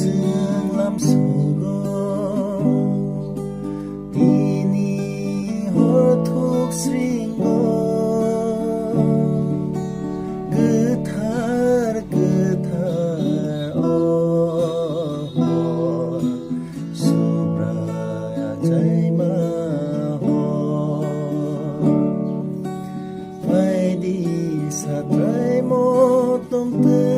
dương lam sugo ini hor thuk sringo getar oh subraya jaima ho phai đi sát rai mo tông tơ